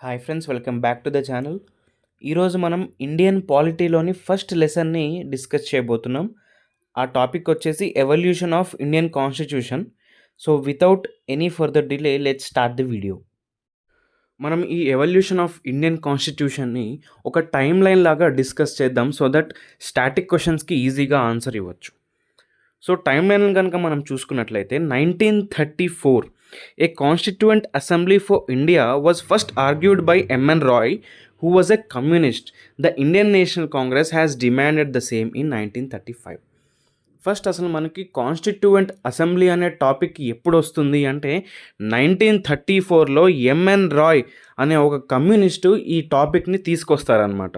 Hi friends, welcome back to the channel. ఈరోజు మనం Indian పాలిటీలోని first లెసన్ని discuss చేయబోతున్నాం. ఆ టాపిక్ వచ్చేసి evolution of Indian constitution. So without any further delay let's start the video. మనం ఈ evolution of Indian కాన్స్టిట్యూషన్ని ఒక time line లాగా discuss చేద్దాం సో దట్ స్టాటిక్ క్వశ్చన్స్కి ఈజీగా ఆన్సర్ ఇవ్వచ్చు. సో టైమ్ లైన్ కనుక మనం చూసుకున్నట్లయితే 1934 a constituent assembly for India was first argued by MN Roy who was a communist. The Indian National Congress has demanded the same in 1935. First అసలు మనకి కాన్స్టిట్యూయెంట్ అసెంబ్లీ అనే టాపిక్ ఎప్పుడు వస్తుంది అంటే 1934లో ఎంఎన్ రాయ్ అనే ఒక కమ్యూనిస్టు ఈ టాపిక్ని తీసుకొస్తారనమాట.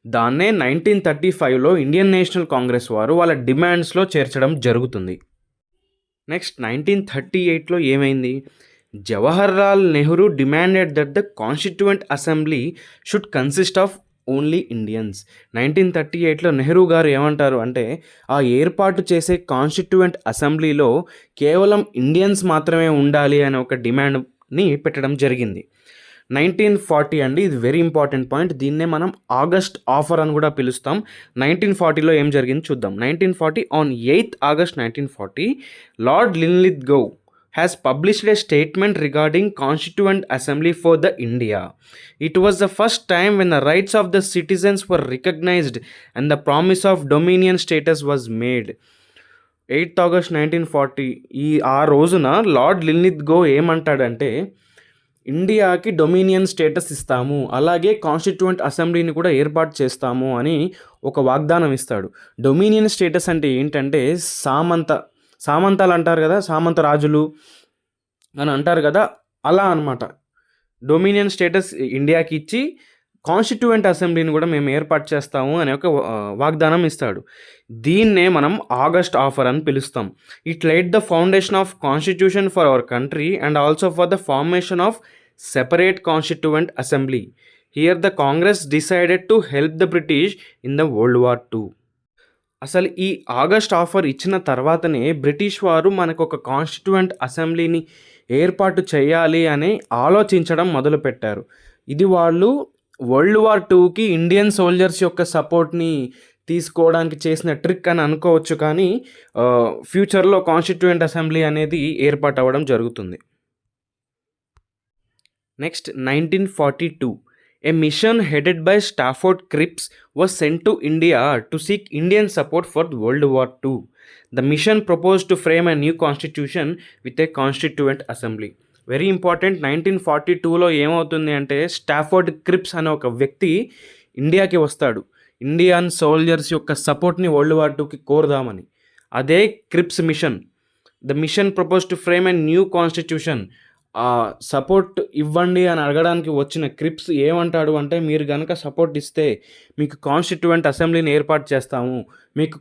దాన్నే 1935లో ఇండియన్ నేషనల్ కాంగ్రెస్ వారు వాళ్ళ డిమాండ్స్లో చేర్చడం జరుగుతుంది. నెక్స్ట్ 1938లో ఏమైంది? Jawaharlal Nehru demanded that the constituent assembly should consist of only Indians. 1938లో నెహ్రూ గారు ఏమంటారు అంటే ఆ ఏర్పాటు చేసే కాన్స్టిట్యూయెంట్ అసెంబ్లీలో కేవలం ఇండియన్స్ మాత్రమే ఉండాలి అనే ఒక డిమాండ్ని పెట్టడం జరిగింది. 1940 అండి, ఇది వెరీ ఇంపార్టెంట్ పాయింట్. దీన్నే మనం ఆగస్ట్ ఆఫర్ అని కూడా పిలుస్తాం. 1940లో ఏం జరిగింది చూద్దాం. 1940 on 8th August 1940 Lord Linlithgow has published a statement regarding Constituent Assembly for the India. It was the first time when the rights of the citizens were recognized and the promise of dominion status was made. 8th August 1940 ఆ రోజున lord Linlithgow ఏమంటాడంటే ఇండియాకి dominion status ఇస్తాము, అలాగే constituent అసెంబ్లీని కూడా ఏర్పాటు చేస్తాము అని ఒక వాగ్దానం ఇస్తాడు. డొమినియన్ స్టేటస్ అంటే ఏంటంటే సామంతాలు అంటారు కదా, సామంత రాజులు అని అంటారు కదా, అలా అనమాట. డొమినియన్ స్టేటస్ ఇండియాకి ఇచ్చి కాన్స్టిట్యూయెంట్ అసెంబ్లీని కూడా మేము ఏర్పాటు చేస్తాము అనే ఒక వాగ్దానం ఇస్తాడు. దీన్నే మనం ఆగస్ట్ ఆఫర్ అని పిలుస్తాం. It లైడ్ the foundation of constitution for our country and also for the formation of separate constituent assembly. Here the Congress decided to help the British in the world war II. అసలు ఈ August offer ఇచ్చిన తర్వాతనే British వారు మనకు ఒక constituent అసెంబ్లీని ఏర్పాటు చేయాలి అని ఆలోచించడం మొదలుపెట్టారు. ఇది వాళ్ళు వరల్డ్ వార్ IIకి ఇండియన్ సోల్జర్స్ యొక్క సపోర్ట్ని తీసుకోవడానికి చేసిన ట్రిక్ అని అనుకోవచ్చు, కానీ ఫ్యూచర్లో కాన్స్టిట్యూయెంట్ అసెంబ్లీ అనేది ఏర్పాటు అవ్వడం జరుగుతుంది. Next 1942 a mission headed by Stafford Cripps was sent to India to seek Indian support for World War II. The mission proposed to frame a new constitution with a constituent assembly. Very important. 1942లో ఏమవుతుంది అంటే Stafford క్రిప్స్ అనే ఒక వ్యక్తి ఇండియాకి వస్తాడు, Indian soldiers యొక్క సపోర్ట్ని వరల్డ్ వార్ IIకి కోరుదామని. అదే Cripps mission. The mission propose to frame a new constitution. Support ఇవ్వండి అని అడగడానికి వచ్చిన క్రిప్స్ ఏమంటాడు అంటే మీరు కనుక సపోర్ట్ ఇస్తే మీకు కాన్స్టిట్యూయెంట్ అసెంబ్లీని ఏర్పాటు చేస్తాము, మీకు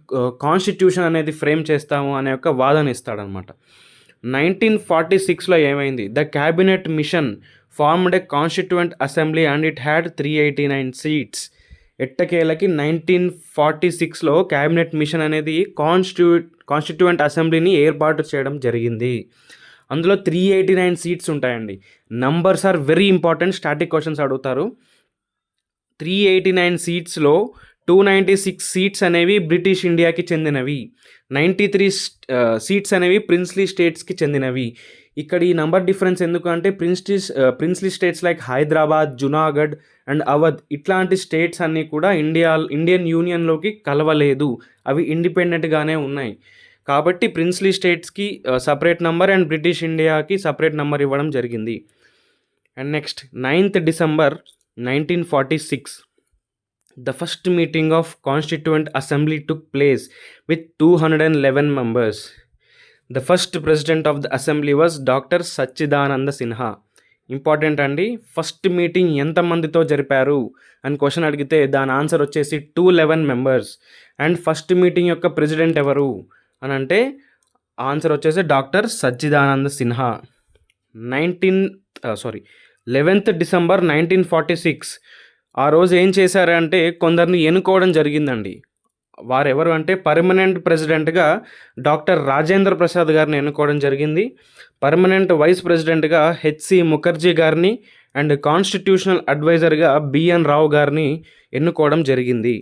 కాన్స్టిట్యూషన్ అనేది ఫ్రేమ్ చేస్తాము అనే ఒక వాదన ఇస్తాడనమాట. 1946లో ఏమైంది? The cabinet mission formed a constituent assembly and it had 389 seats. ఎట్టకేలకి 1946లో క్యాబినెట్ మిషన్ అనేది కాన్స్టిట్యూయెంట్ అసెంబ్లీని ఏర్పాటు చేయడం జరిగింది. అందులో 389 సీట్స్ ఉంటాయండి. Numbers are very important, static questions అడుగుతారు. 389 సీట్స్లో 296 సీట్స్ అనేవి బ్రిటిష్ ఇండియాకి చెందినవి, 93 సీట్స్ అనేవి ప్రిన్స్లీ స్టేట్స్కి చెందినవి. ఇక్కడ ఈ నంబర్ డిఫరెన్స్ ఎందుకు అంటే princely states like Hyderabad, Junagadh and Awadh ఇట్లాంటి స్టేట్స్ అన్నీ కూడా ఇండియన్ యూనియన్లోకి కలవలేదు, అవి ఇండిపెండెంట్గానే ఉన్నాయి. కాబట్టి ప్రిన్స్లీ స్టేట్స్కి సపరేట్ నంబర్ అండ్ బ్రిటిష్ ఇండియాకి సపరేట్ నంబర్ ఇవ్వడం జరిగింది. And next 9th December 1946 the first meeting of Constituent Assembly took place with 211 members. The first president of the assembly was Dr. Sachidananda Sinha. Important అండి. First meeting ఎంతమందితో జరిపారు అని question అడిగితే దాని answer వచ్చేసి 211 members. And first meeting యొక్క president ఎవరు అని అంటే ఆన్సర్ వచ్చేసి doctor Sachchidananda Sinha. 11th December 1946 ఆ రోజు ఏం చేశారంటే కొందరిని ఎన్నుకోవడం జరిగిందండి. వారెవరు అంటే పర్మనెంట్ ప్రెసిడెంట్గా డాక్టర్ రాజేంద్ర ప్రసాద్ గారిని ఎన్నుకోవడం జరిగింది. పర్మనెంట్ వైస్ ప్రెసిడెంట్గా హెచ్సి ముఖర్జీ గారిని అండ్ కాన్స్టిట్యూషనల్ అడ్వైజర్గా బిఎన్ రావు గారిని ఎన్నుకోవడం జరిగింది.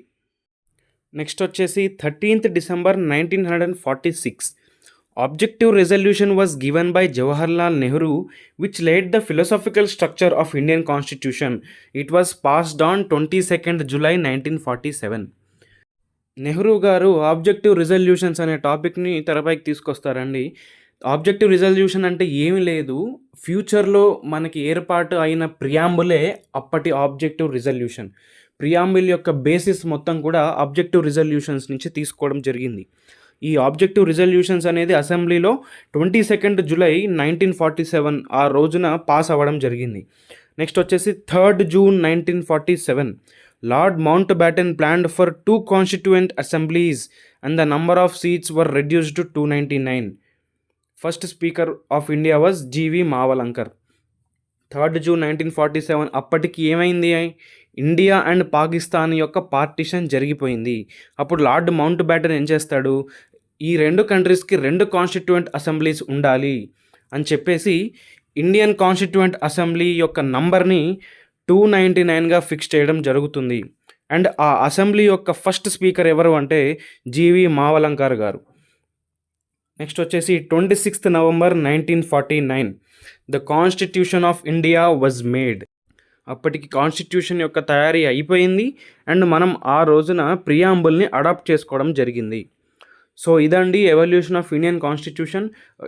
నెక్స్ట్ వచ్చేసి 13th December 1946 objective resolution was given by Jawaharlal Nehru which laid the philosophical structure of Indian constitution. It was passed on 22nd July 1947. Nehru గారు ఆబ్జెక్టివ్ రిజల్యూషన్స్ అనే టాపిక్ని తెరపైకి తీసుకొస్తారండి. ఆబ్జెక్టివ్ రిజల్యూషన్ అంటే ఏమీ లేదు, ఫ్యూచర్లో మనకి ఏర్పాటు అయిన ప్రియాంబులే అప్పటి ఆబ్జెక్టివ్ రిజల్యూషన్. ప్రియాంబుల్ యొక్క బేసిస్ మొత్తం కూడా ఆబ్జెక్టివ్ రిజల్యూషన్స్ నుంచి తీసుకోవడం జరిగింది. ఈ ఆబ్జెక్టివ్ రిజల్యూషన్స్ అనేది అసెంబ్లీలో 22nd July 1947 ఆ రోజున పాస్ అవ్వడం జరిగింది. నెక్స్ట్ వచ్చేసి 3rd June 1947 Lord Mountbatten planned for 2 constituent assemblies and the number of seats were reduced to 299. First speaker of India was G V Mavalankar. 3rd June 1947 అప్పటికి ఏమైంది, India and Pakistan యొక్క partition జరిగిపోయింది. అప్పుడు లార్డ్ మౌంట్ బ్యాటన్ ఏం చేస్తాడు, ఈ 2 కంట్రీస్కి 2 constituent assemblies ఉండాలి అని చెప్పేసి ఇండియన్ కాన్స్టిట్యూయెంట్ అసెంబ్లీ యొక్క నంబర్ని 299గా ఫిక్స్ చేయడం జరుగుతుంది. అండ్ ఆ అసెంబ్లీ యొక్క ఫస్ట్ స్పీకర్ ఎవరు అంటే జీవి మావలంకర్ గారు. నెక్స్ట్ వచ్చేసి 26th November 1949 the constitution of India was made. అప్పటికి కాన్స్టిట్యూషన్ యొక్క తయారీ అయిపోయింది అండ్ మనం ఆ రోజున ప్రియాంబుల్ని అడాప్ట్ చేసుకోవడం జరిగింది. సో ఇదండి ఎవల్యూషన్ ఆఫ్ ఇండియన్ కాన్స్టిట్యూషన్.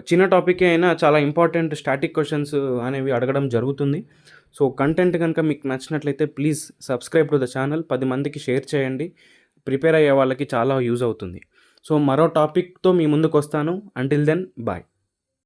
చిన్న టాపిక్ అయినా చాలా ఇంపార్టెంట్ స్టాటిక్ క్వశ్చన్స్ అనేవి అడగడం జరుగుతుంది. సో కంటెంట్ కనుక మీకు నచ్చినట్లయితే please subscribe to the channel, 10 మందికి షేర్ చేయండి, ప్రిపేర్ అయ్యే వాళ్ళకి చాలా యూజ్ అవుతుంది. సో మరో టాపిక్తో మీ ముందుకు వస్తాను. Until then bye.